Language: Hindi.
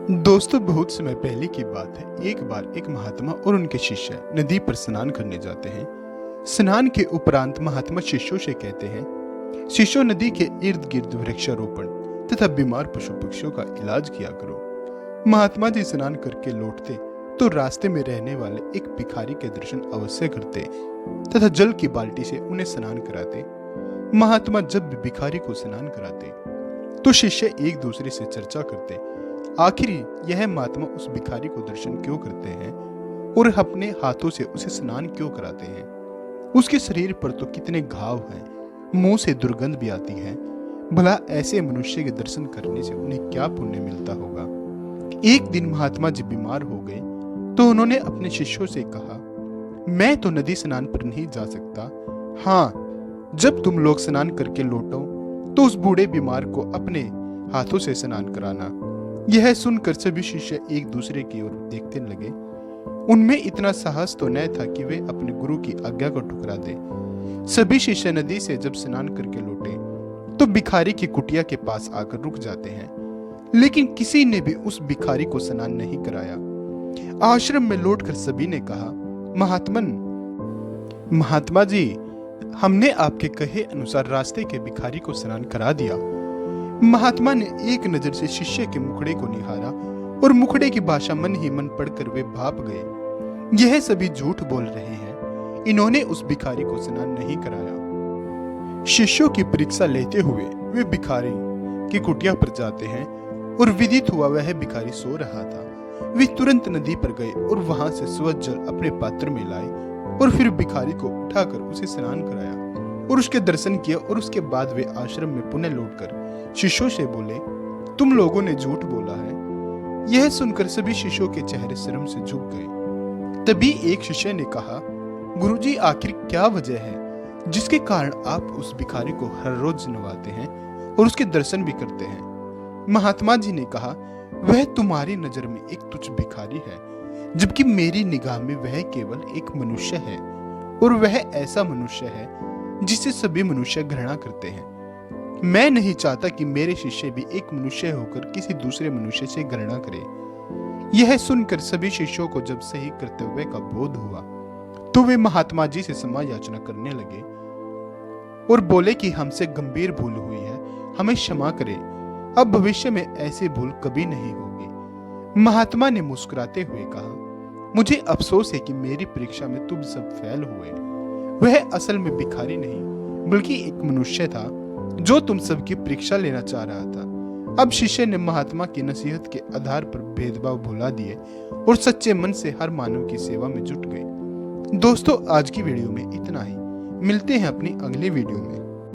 दोस्तों, बहुत समय पहले की बात है। एक बार एक महात्मा और उनके शिष्य नदी पर स्नान करने जाते हैं। स्नान के उपरांत महात्मा शिष्यों से कहते हैं, शिष्यों, नदी के इर्द गिर्द वृक्षारोपण तथा बीमार पशु पक्षियों का इलाज किया करो। महात्मा जी स्नान करके लौटते तो रास्ते में रहने वाले एक भिखारी के दर्शन अवश्य करते तथा जल की बाल्टी से उन्हें स्नान कराते। महात्मा जब भी भिखारी को स्नान कराते तो शिष्य एक दूसरे से चर्चा करते, आखिर यह महात्मा उस भिखारी को दर्शन क्यों करते हैं और अपने हाथों से उसे स्नान क्यों कराते हैं। उसके शरीर पर तो कितने घाव हैं, मुंह से दुर्गंध भी आती है। भला ऐसे मनुष्य के दर्शन करने से उन्हें क्या पुण्य मिलता होगा। एक दिन महात्मा जी बीमार हो गए तो उन्होंने अपने शिष्यों से कहा, मैं तो नदी स्नान पर नहीं जा सकता। हाँ, जब तुम लोग स्नान करके लौटो तो उस बूढ़े बीमार को अपने हाथों से स्नान कराना। यह सुनकर सभी शिष्य एक दूसरे की ओर देखने लगे। उनमें इतना साहस तो न था कि वे अपने गुरु की आज्ञा को ठुकरा दे। सभी शिष्य नदी से जब स्नान करके लौटे तो भिखारी की कुटिया के पास आकर रुक जाते हैं, लेकिन किसी ने भी उस भिखारी को स्नान नहीं कराया। आश्रम में लौटकर सभी ने कहा, महात्मा जी, हमने आपके कहे अनुसार रास्ते के भिखारी को स्नान करा दिया। महात्मा ने एक नजर से शिष्य के मुखड़े को निहारा और मुखड़े की भाषा मन ही मन पढ़कर वे भाप गए। यह सभी झूठ बोल रहे हैं, इन्होंने उस भिखारी को स्नान नहीं कराया। शिष्यों की परीक्षा लेते हुए वे भिखारी की कुटिया पर जाते हैं और विदित हुआ वह भिखारी सो रहा था। वे तुरंत नदी पर गए और वहां से स्वच्छ जल अपने पात्र में लाए और फिर भिखारी को उठाकर उसे स्नान कराया और उसके दर्शन किया। और उसके बाद वे आश्रम में पुनः लौटकर शिष्यों से बोले, तुम लोगों ने झूठ बोला है। यह सुनकर सभी शिष्यों के चेहरे शर्म से झुक गए। तभी एक शिष्य ने कहा, गुरुजी, आखिर क्या वजह है जिसके कारण आप उस भिखारी को हर रोज नवाते हैं और उसके दर्शन भी करते हैं। महात्मा जी ने कहा, वह तुम्हारी नजर में एक तुच्छ भिखारी है, जबकि मेरी निगाह में वह केवल एक मनुष्य है, और वह ऐसा मनुष्य है जिसे सभी मनुष्य घृणा करते हैं। मैं नहीं चाहता कि मेरे शिष्य भी एक मनुष्य होकर किसी दूसरे मनुष्य से घृणा करे। यह सुनकर सभी शिष्यों को जब सही कर्तव्य का बोध हुआ तो वे महात्मा जी से क्षमा याचना करने लगे और बोले कि हमसे गंभीर भूल हुई है, हमें क्षमा करें, अब भविष्य में ऐसी भूल कभी नहीं होगी। महात्मा ने मुस्कुराते हुए कहा, मुझे अफसोस है कि मेरी परीक्षा में तुम सब फेल हुए। वह असल में भिखारी नहीं बल्कि एक मनुष्य था जो तुम सबकी परीक्षा लेना चाह रहा था। अब शिष्य ने महात्मा की नसीहत के आधार पर भेदभाव भुला दिए और सच्चे मन से हर मानव की सेवा में जुट गए। दोस्तों, आज की वीडियो में इतना ही। मिलते हैं अपनी अगली वीडियो में।